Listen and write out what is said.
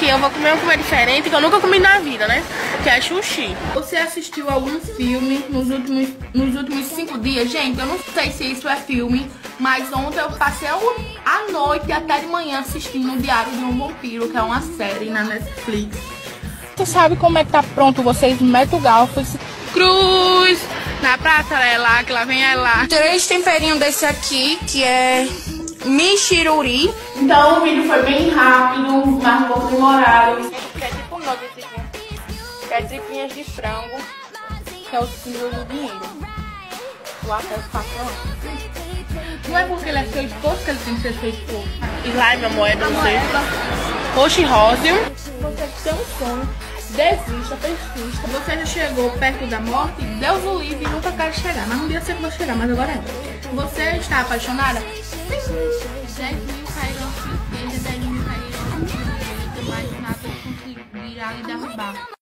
aqui eu vou comer uma comida diferente que eu nunca comi na vida, né? Que é sushi. Você assistiu algum filme nos últimos 5 dias? Gente, eu não sei se isso é filme, mas ontem eu passei a noite até de manhã assistindo o Diário de um Vampiro, que é uma série na Netflix. Você sabe como é que tá pronto vocês metem o Galfos. Cruz! Na prata é lá, que lá vem é lá. 3 temperinhos desse aqui, que é Michiruri. Então o vídeo foi bem rápido, mas um pouco demorado. Que é tipo nuggets, que é tripinhas de frango, que é o símbolo do dinheiro. O até ficar pronto. Não é porque ele é seu esposo que ele tem que ser seu esposo. Slime, a moeda, não sei. Roxo e rosa. Você tem um sonho, desista, persista. Você já chegou perto da morte? Deus o livre e nunca quer chegar. Mas um dia você vai chegar, mas agora é. Você está apaixonada? Sim. 10 mil caíram, 10 mil caíram, mas nada conseguirá lhe derrubar.